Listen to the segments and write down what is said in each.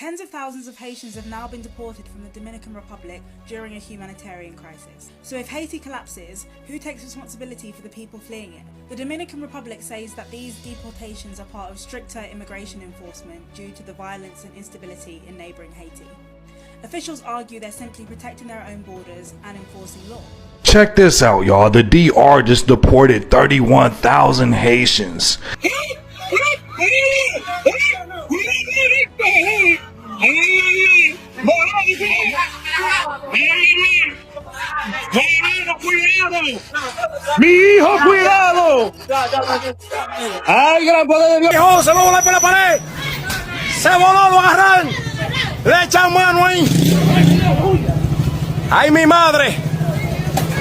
Tens of thousands of Haitians have now been deported from the Dominican Republic during a humanitarian crisis. So if Haiti collapses, who takes responsibility for the people fleeing it? The Dominican Republic says that these deportations are part of stricter immigration enforcement due to the violence and instability in neighbouring Haiti. Officials argue they're simply protecting their own borders and enforcing law. Check this out, y'all. The DR just deported 31,000 Haitians. ¡Mi hijo, cuidado! ¡Ay, gran poder de Dios! ¡Se va a volar por la pared! ¡Se voló, lo agarran! ¡Le echan mano ahí! ¡Ay, mi madre!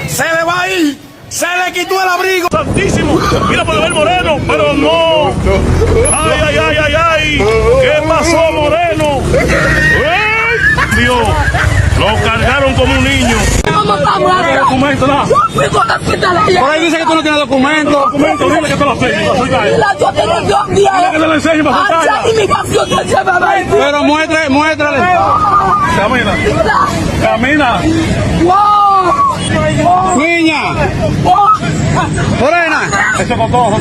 ¡Se le va a ir! ¡Se le quitó el abrigo! ¡Santísimo! Mira por el Moreno, pero no. ¡Ay, ay, ay, ay, ay! ¿Qué pasó, Moreno? ¡Ay, Dios! Lo cargaron como un niño. ¿Cómo estamos? ¿No tiene documento, nada? Por ahí dice que tú no tienes documento. Documento, dile que te lo enseñe. Dile que te lo enseñe para soltarla. Pero muéstrale. Camina. Camina. Niña. Morena. Eso con todo.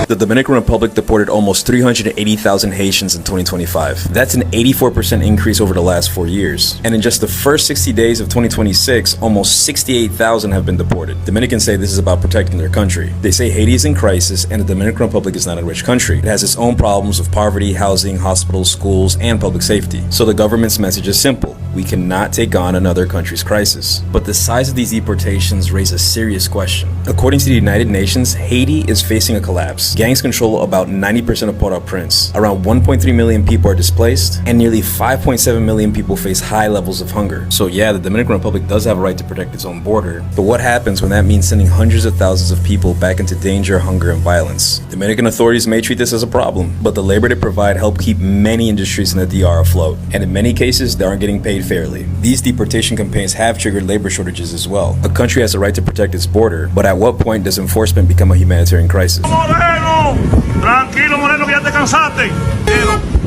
The Dominican Republic deported almost 380,000 Haitians in 2025. That's an 84% increase over the last 4 years. And in just the first 60 days of 2026, almost 68,000 have been deported. Dominicans say this is about protecting their country. They say Haiti is in crisis and the Dominican Republic is not a rich country. It has its own problems of poverty, housing, hospitals, schools, and public safety. So the government's message is simple. We cannot take on another country's crisis. But the size of these deportations raise a serious question. According to the United Nations, Haiti is facing a collapse. Gangs control about 90% of Port-au-Prince. Around 1.3 million people are displaced, and nearly 5.7 million people face high levels of hunger. So yeah, the Dominican Republic does have a right to protect its own border, but what happens when that means sending hundreds of thousands of people back into danger, hunger, and violence? Dominican authorities may treat this as a problem, but the labor they provide help keep many industries in the DR afloat, and in many cases, they aren't getting paid fairly. These deportation campaigns have triggered labor shortages as well. A country has a right to protect its border, but at what point does enforcement become a humanitarian crisis? Moreno, tranquilo Moreno, que ya te cansaste.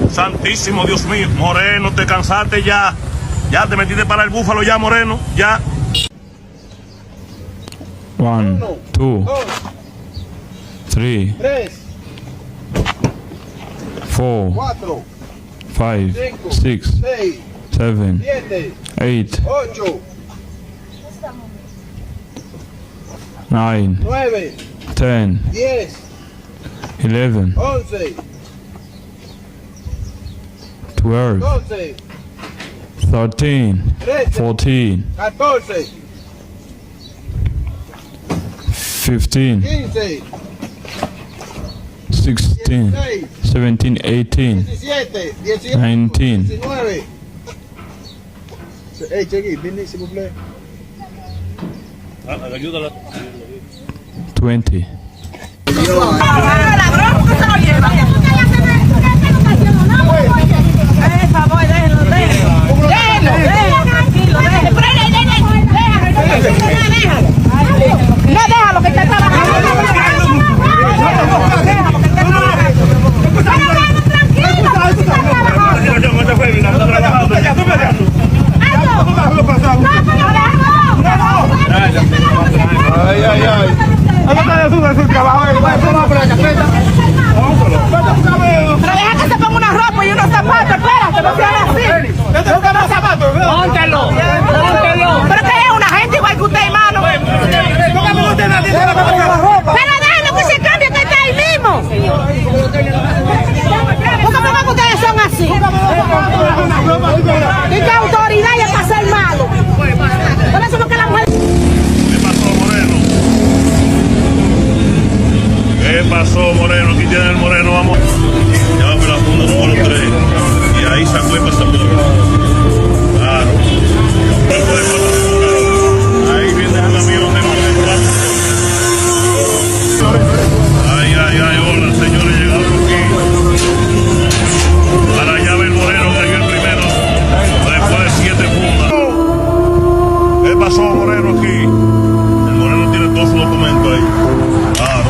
Santísimo Dios mío, Moreno, te cansaste ya. Ya te metiste para el búfalo ya, Moreno, ya. 1, 2, 3, 4, 5, 6, 7, 8, 9, 10, 11, 12, 13, 14, 15, 16, 17, 18, 19, 20. No, déjalo que está trabajando. Pero deja que se ponga una ropa y unos zapatos, espérate, no sean así. Póntelo. Pero que es una gente igual que usted, hermano. Pero déjalo que se cambie, que está ahí mismo. ¿Por qué que ustedes son así? Y que autoridad es para ser malo. Por eso lo que la mujer... ¿Qué pasó, Moreno? ¿Qué pasó, Moreno? Aquí tiene el Moreno, vamos. Llámame la funda número 3. Y ahí se acuerda esta mujer. Claro. Ahí viene el avión de Moreno. Ay, ay, ay, hola, señores, llegamos aquí. Para allá ver Moreno, que es el primero. Después de 7 fundas. ¿Qué pasó, Moreno, aquí? El Moreno tiene todos sus documentos ahí. Ah,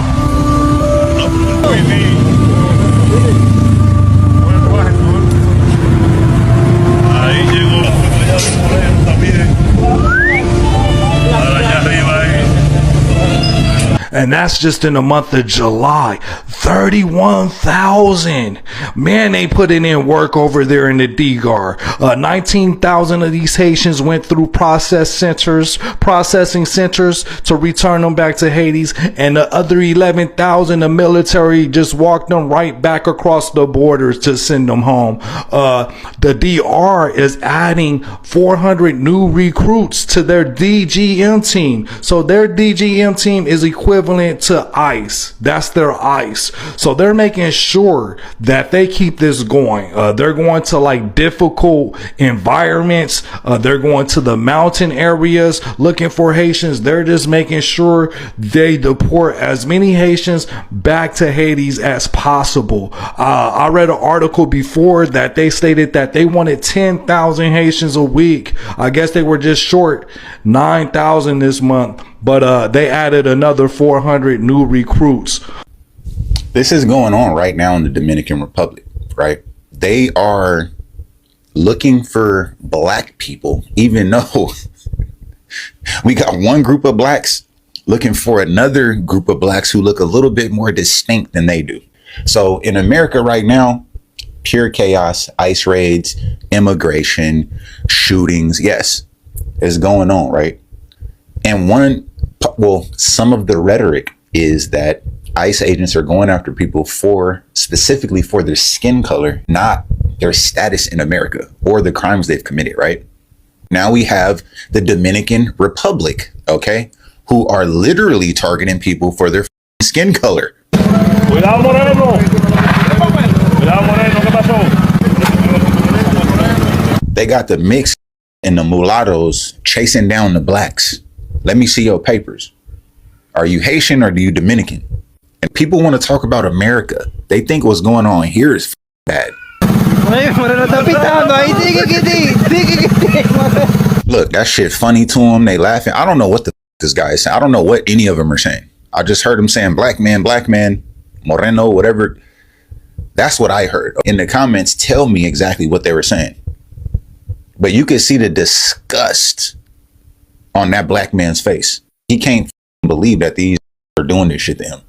And that's just in the month of July. 31,000. Man, they putting in work over there in the DGAR. 19,000 of these Haitians went through processing centers to return them back to Haiti. And the other 11,000, the military just walked them right back across the borders to send them home. The DR is adding 400 new recruits to their DGM team. So their DGM team is equivalent to ICE. That's their ICE. So they're making sure that they keep this going. They're going to like difficult environments. They're going to the mountain areas looking for Haitians. They're just making sure they deport as many Haitians back to Haiti as possible. I read an article before that they stated that they wanted 10,000 Haitians a week. I guess they were just short 9,000 this month, but they added another 400 new recruits. This is going on right now in the Dominican Republic, right? They are looking for black people, even though we got one group of blacks looking for another group of blacks who look a little bit more distinct than they do. So in America right now, pure chaos, ICE raids, immigration, shootings. Yes, is going on, right? And some of the rhetoric is that ICE agents are going after people specifically for their skin color, not their status in America or the crimes they've committed, right? Now we have the Dominican Republic, okay, who are literally targeting people for their skin color. Cuidado, Moreno. Cuidado, Moreno. ¿Qué pasó? They got the mixed and the mulattoes chasing down the blacks. Let me see your papers. Are you Haitian or are you Dominican? And people want to talk about America. They think what's going on here is bad. Look, that shit funny to them. They laughing. I don't know what this guy is saying. I don't know what any of them are saying. I just heard him saying black man, Moreno, whatever. That's what I heard. In the comments, tell me exactly what they were saying. But you could see the disgust on that black man's face. He can't believe that these are doing this shit to him.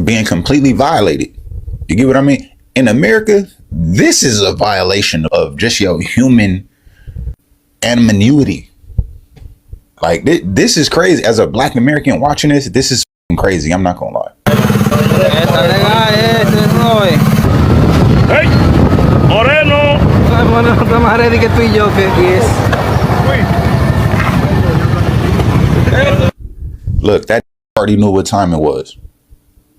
Being completely violated. You get what I mean? In America, this is a violation of just your human anonymity. Like this is crazy. As a black American watching this is crazy. I'm not gonna lie. Hey, Moreno. Look, that already knew what time it was.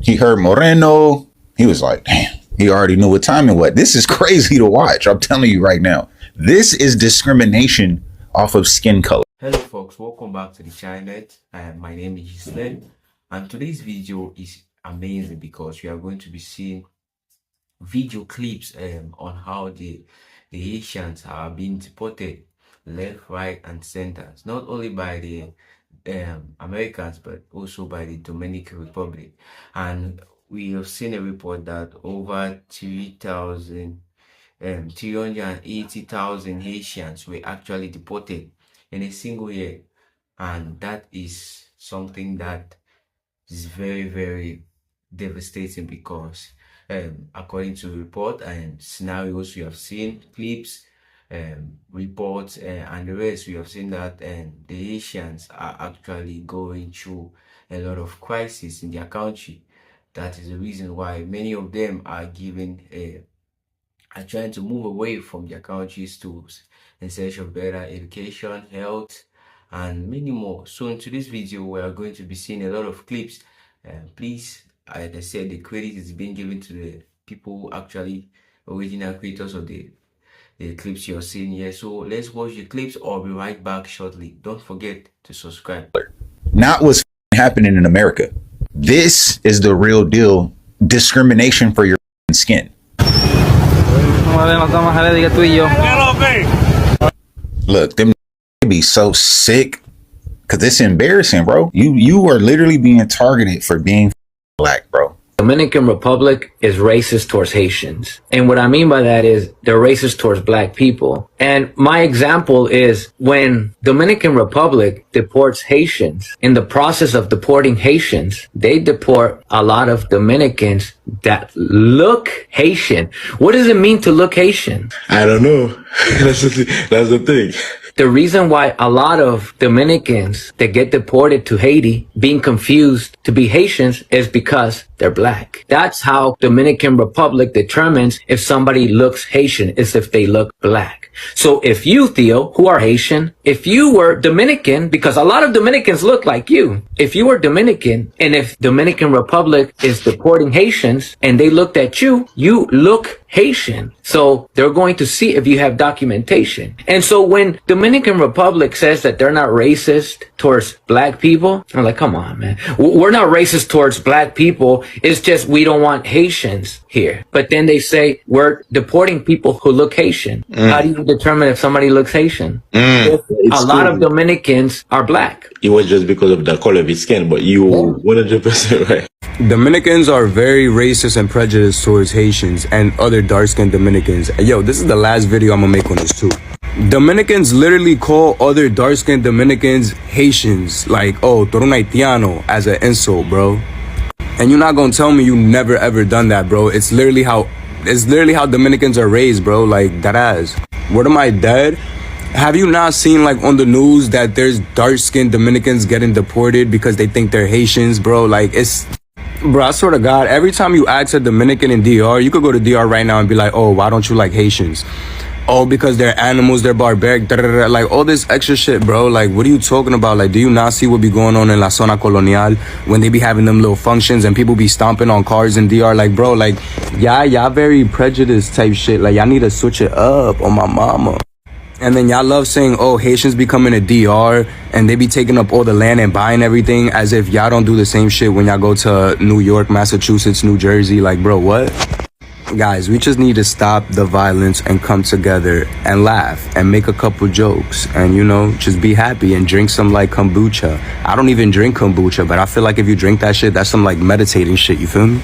He heard Moreno. He was like, damn, he already knew what time it was. This is crazy to watch. I'm telling you right now. This is discrimination off of skin color. Hello folks, welcome back to the channel. My name is Gislen, and today's video is amazing because we are going to be seeing video clips on how the Haitians are being deported left, right, and center. Not only by the Americans but also by the Dominican Republic. And we have seen a report that over 380,000 Haitians were actually deported in a single year, and that is something that is very, very devastating because according to report and scenarios we have seen, clips, reports, and the rest, we have seen that the Haitians are actually going through a lot of crisis in their country. That is the reason why many of them are trying to move away from their countries in search of better education, health, and many more. So in today's video, we are going to be seeing a lot of clips. Please, as I said, the credit is being given to the people who actually original creators of the clips you're seeing here. So let's watch the clips. I'll be right back shortly. Don't forget to subscribe. Not what's happening in America. This is the real deal. Discrimination for your skin. Look, them be so sick because it's embarrassing, bro. You are literally being targeted for being black, bro. Dominican Republic is racist towards Haitians. And what I mean by that is they're racist towards black people. And my example is when Dominican Republic deports Haitians, in the process of deporting Haitians, they deport a lot of Dominicans that look Haitian. What does it mean to look Haitian? I don't know. That's the thing. The reason why a lot of Dominicans that get deported to Haiti being confused to be Haitians is because they're black. That's how Dominican Republic determines if somebody looks Haitian, is if they look black. So if you, Theo, who are Haitian, if you were Dominican, because a lot of Dominicans look like you, if you were Dominican, and if Dominican Republic is deporting Haitians and they looked at you, you look Haitian. So they're going to see if you have documentation. And so when Dominican Republic says that they're not racist towards black people, I'm like, come on, man. We're not racist towards black people. It's just we don't want Haitians here. But then they say we're deporting people who look Haitian. How do you determine if somebody looks Haitian? A lot of Dominicans are black. It was just because of the color of his skin, but you 100% right. Dominicans are very racist and prejudiced towards Haitians and other dark-skinned Dominicans. Yo, this is the last video I'm gonna make on this too. Dominicans literally call other dark-skinned Dominicans Haitians, like, oh, tú eres un haitiano, as an insult, bro. And you're not gonna tell me you never ever done that, bro. It's literally how Dominicans are raised, bro. Like, that ass. Word of my dad. Have you not seen, like, on the news that there's dark-skinned Dominicans getting deported because they think they're Haitians, bro? Like, it's... Bro, I swear to God, every time you ask a Dominican in DR, you could go to DR right now and be like, oh, why don't you like Haitians? Oh, because they're animals, they're barbaric, like all this extra shit, bro. Like, what are you talking about? Like, do you not see what be going on in La Zona Colonial when they be having them little functions and people be stomping on cars in DR? Like, bro, like, y'all very prejudiced type shit. Like, y'all need to switch it up on my mama. And then y'all love saying, oh, Haitians be coming to DR and they be taking up all the land and buying everything, as if y'all don't do the same shit when y'all go to New York, Massachusetts, New Jersey. Like, bro, what? Guys, we just need to stop the violence and come together and laugh and make a couple jokes and, you know, just be happy and drink some, like, kombucha. I don't even drink kombucha, but I feel like if you drink that shit, that's some, like, meditating shit. You feel me?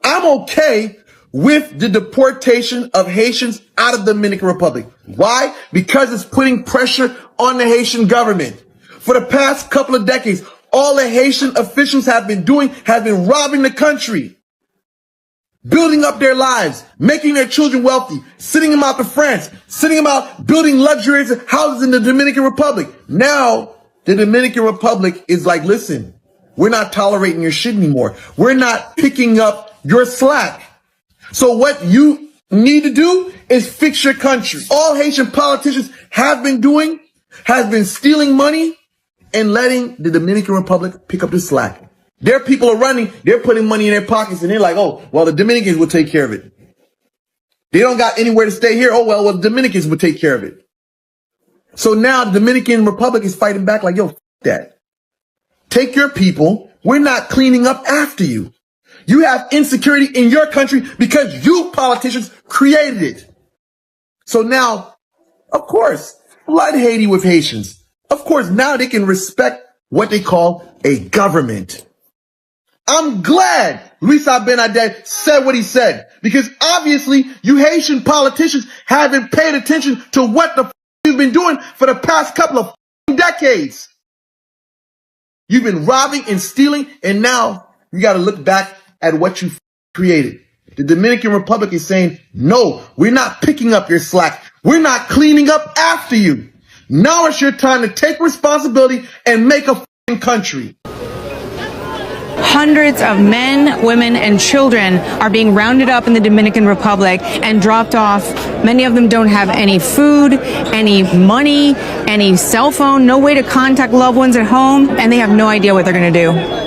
I'm okay with the deportation of Haitians out of the Dominican Republic. Why? Because it's putting pressure on the Haitian government. For the past couple of decades, all the Haitian officials have been doing has been robbing the country, building up their lives, making their children wealthy, sending them out to France, sending them out, building luxurious houses in the Dominican Republic. Now, the Dominican Republic is like, listen, we're not tolerating your shit anymore. We're not picking up your slack. So what you need to do is fix your country. All Haitian politicians have been doing has been stealing money and letting the Dominican Republic pick up the slack. Their people are running, they're putting money in their pockets and they're like, oh, well, the Dominicans will take care of it. They don't got anywhere to stay here. Oh, well, the Dominicans will take care of it. So now the Dominican Republic is fighting back like, yo, f that. Take your people. We're not cleaning up after you. You have insecurity in your country because you politicians created it. So now, of course, flood Haiti with Haitians. Of course, now they can respect what they call a government. I'm glad Luis Abinadel said what he said, because obviously you Haitian politicians haven't paid attention to what the f you've been doing for the past couple of decades. You've been robbing and stealing, and now you got to look back at what you created. The Dominican Republic is saying, no, we're not picking up your slack. We're not cleaning up after you. Now it's your time to take responsibility and make a country. Hundreds of men, women, and children are being rounded up in the Dominican Republic and dropped off. Many of them don't have any food, any money, any cell phone, no way to contact loved ones at home, and they have no idea what they're going to do.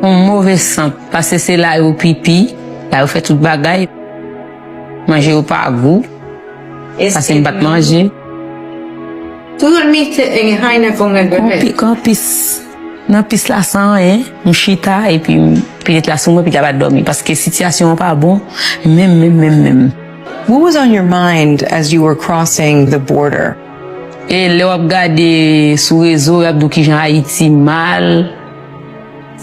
Un mauvais sang, parce que c'est là où pipi, là où fait tout bagay, manger ou pas goût, parce que pas manger. Tu dormiste en Jaina con el bebé. Con pis. Nan pis la san, m'chita et puis peut-être la sou mwen puis capable dormir parce que situation pas bon, même. What was on your mind as you were crossing the border? Et le wap gade sou réseau wap dou ki jan Haiti mal.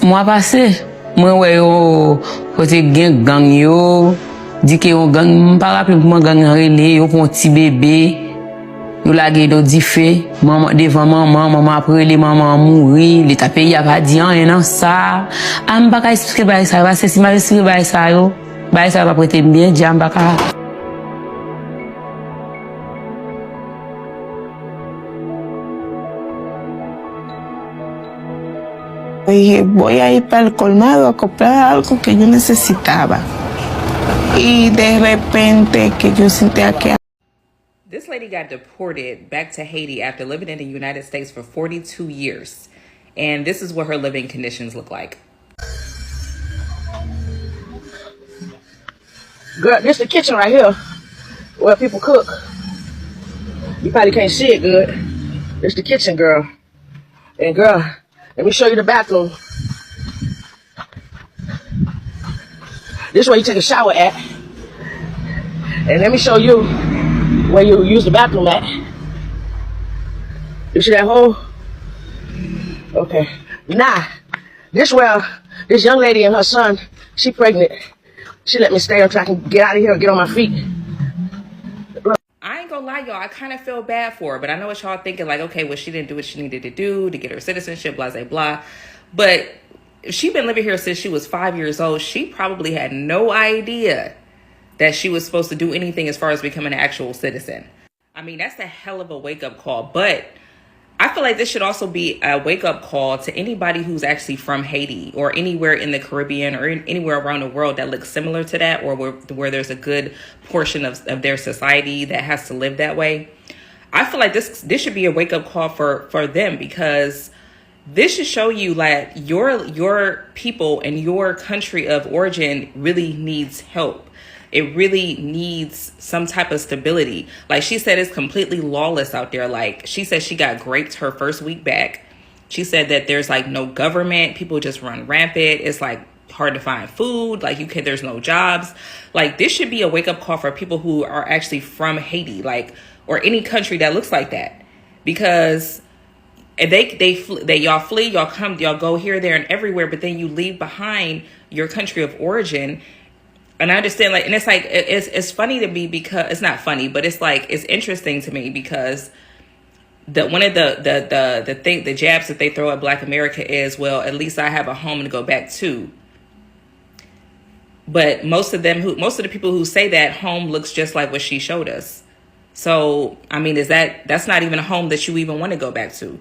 Moi passé, moi wè yo kote gen gang yo, di ke yon gang, m'pa rappele comment gang relé, yo pon ti bébé. Yo lage do di fe, maman devant maman après les maman mouri, l'état pays a pas dit rien nan ça. Am pas ka expliquer ba ça, parce que si m'a expliquer ba ça yo, ba ça va prêter bien, di am pas ka. Dije, voy a ir para el colmado a comprar algo que yo necesitaba. Y de repente que yo sentía que This lady got deported back to Haiti after living in the United States for 42 years. And this is what her living conditions look like. Girl, this the kitchen right here where people cook. You probably can't see it good. This the kitchen, girl. And girl, let me show you the bathroom. This is where you take a shower at. And let me show you where you use the bathroom at. You see that hole? Okay. Now, this where this young lady and her son, she pregnant. She let me stay until I can get out of here and get on my feet. I ain't gonna lie, y'all, I kind of feel bad for her, but I know what y'all thinking, like, okay, well, she didn't do what she needed to do to get her citizenship, blah, blah, blah. But if she been living here since she was 5 years old, she probably had no idea that she was supposed to do anything as far as becoming an actual citizen. I mean, that's a hell of a wake-up call, but I feel like this should also be a wake-up call to anybody who's actually from Haiti or anywhere in the Caribbean or anywhere around the world that looks similar to that, or where there's a good portion of their society that has to live that way. I feel like this should be a wake-up call for them, because this should show you that your people and your country of origin really needs help. It really needs some type of stability. Like she said, it's completely lawless out there. Like she said, she got raped her first week back. She said that there's like no government. People just run rampant. It's like hard to find food. Like there's no jobs. Like this should be a wake up call for people who are actually from Haiti, like, or any country that looks like that, because y'all flee, y'all go here, there, and everywhere, but then you leave behind your country of origin. And I understand, like, and it's like, it's funny to me, because it's not funny, but it's like, it's interesting to me because one of the jabs that they throw at Black America is, well, at least I have a home to go back to. But most of the people who say that, home looks just like what she showed us. So, I mean, that's not even a home that you even want to go back to.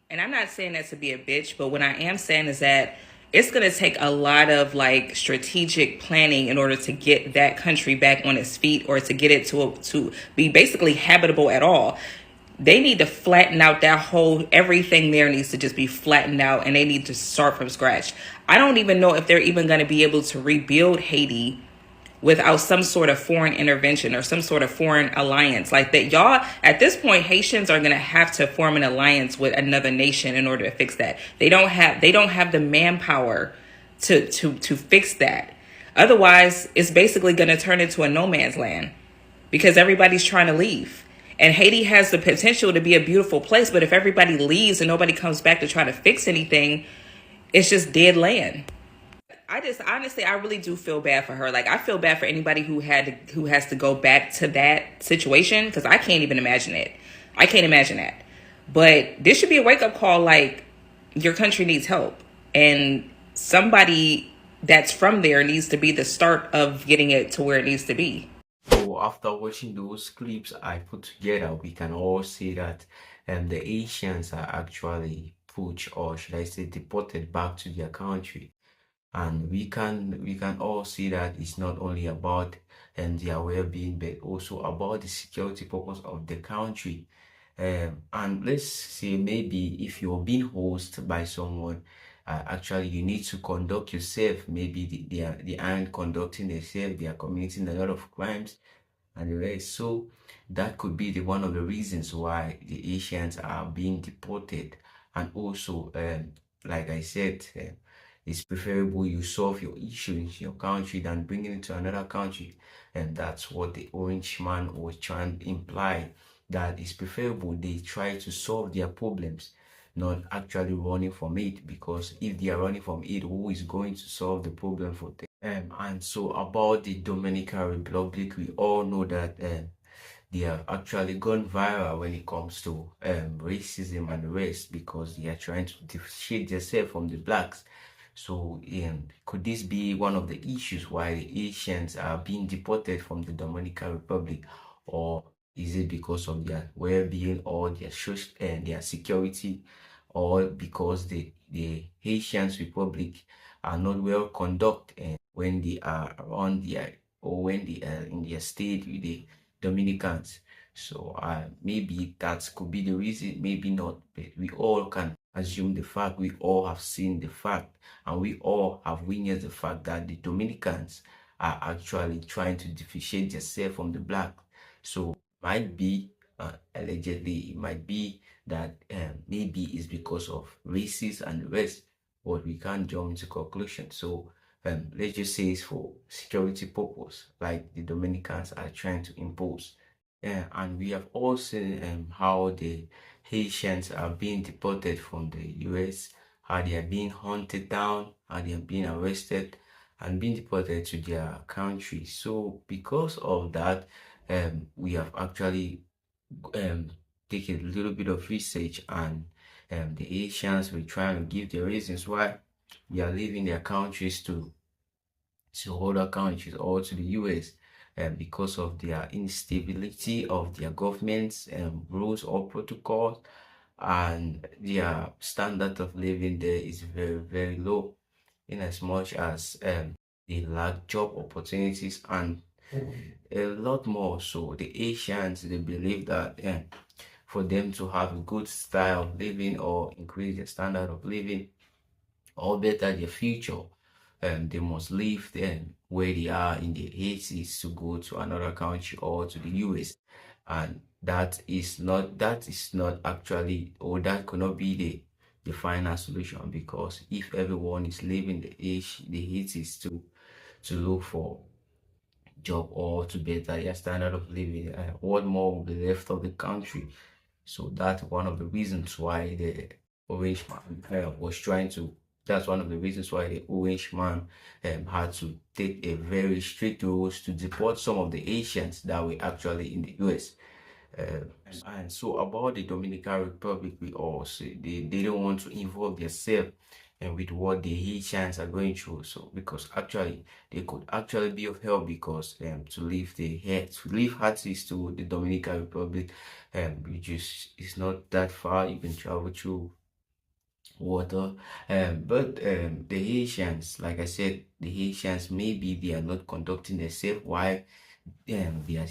And I'm not saying that to be a bitch, but what I am saying is that it's going to take a lot of like strategic planning in order to get that country back on its feet, or to get it to be basically habitable at all. They need to flatten out everything there needs to just be flattened out, and they need to start from scratch. I don't even know if they're even going to be able to rebuild Haiti without some sort of foreign intervention or some sort of foreign alliance. Like that, y'all, at this point, Haitians are going to have to form an alliance with another nation in order to fix that. They don't have the manpower to fix that. Otherwise, it's basically going to turn into a no man's land, because everybody's trying to leave. And Haiti has the potential to be a beautiful place, but if everybody leaves and nobody comes back to try to fix anything, it's just dead land. I really do feel bad for her. Like, I feel bad for anybody who has to go back to that situation, because I can't even imagine it. I can't imagine that. But this should be a wake-up call. Like, your country needs help, and somebody that's from there needs to be the start of getting it to where it needs to be. So after watching those clips I put together, we can all see that the Haitians are actually pushed, or should I say deported, back to their country. And we can all see that it's not only about their well-being, but also about the security purpose of the country. And let's say maybe if you're being hosted by someone, actually you need to conduct yourself. Maybe they aren't conducting themselves, they are committing a lot of crimes and the rest. So that could be one of the reasons why the Haitians are being deported. And also like I said, it's preferable you solve your issue in your country than bringing it to another country. And that's what the orange man was trying to imply, that it's preferable they try to solve their problems, not actually running from it, because if they are running from it, who is going to solve the problem for them? And so about the Dominican Republic, we all know that they have actually gone viral when it comes to racism and race, because they are trying to differentiate themselves from the blacks. So could this be one of the issues why the Haitians are being deported from the Dominican Republic, or is it because of their well-being or their social and their security, or because the Haitians Republic are not well conducted when they are around their, or when they are in their state with the Dominicans? So maybe that could be the reason, maybe not, but we all can assume the fact, we all have seen the fact, and we all have witnessed the fact that the Dominicans are actually trying to differentiate themselves from the black. So might be allegedly, it might be that maybe it's because of races and the rest, but we can't jump into conclusion. So let's just say it's for security purpose, like the Dominicans are trying to impose. And we have all seen how the Haitians are being deported from the US, how they are being hunted down, how they are being arrested and being deported to their country. So because of that, we have actually taken a little bit of research, and the Haitians were trying to give the reasons why they are leaving their countries to other countries or to the US, because of their instability of their governments, rules or protocols, and their standard of living there is very, very low, in as much as they lack job opportunities and a lot more. So the Asians, they believe that for them to have a good style of living or increase their standard of living or better their future, they must leave them where they are in the 80s to go to another country or to the US. And that is not actually, or that could not be the final solution, because if everyone is leaving the 80s to look for job or to better their standard of living, what more will be left of the country? So that's one of the reasons why the orange man was trying to, that's one of the reasons why the orange man had to take a very strict rules to deport some of the Asians that were actually in the US. And so about the Dominican Republic, we also they don't want to involve themselves and with what the Haitians are going through. So because actually they could actually be of help, because to leave Haiti to the Dominican Republic, it's not that far. You can travel through water, but the Haitians, like I said, the Haitians, maybe they are not conducting themselves while they are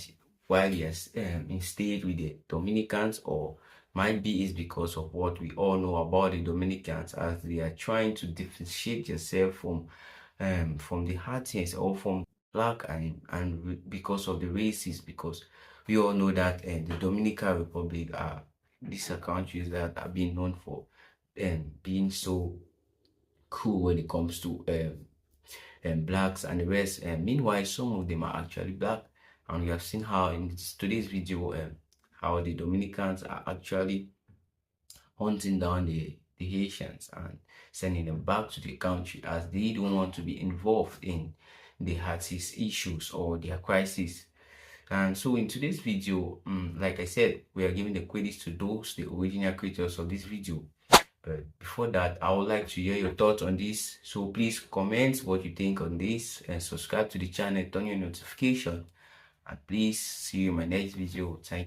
instead with the Dominicans, or might be is because of what we all know about the Dominicans, as they are trying to differentiate themselves from the Haitians or from black, and because of the races, because we all know that the Dominican Republic these are countries that are being known for being so cool when it comes to blacks and the rest. Meanwhile, some of them are actually black, and we have seen how in today's video how the Dominicans are actually hunting down the Haitians and sending them back to the country, as they don't want to be involved in the Haiti's issues or their crisis. And so in today's video, like I said, we are giving the credits to those, the original creators of this video. But before that, I would like to hear your thoughts on this. So please comment what you think on this, and subscribe to the channel, turn on your notification, and please see you in my next video. Thank you.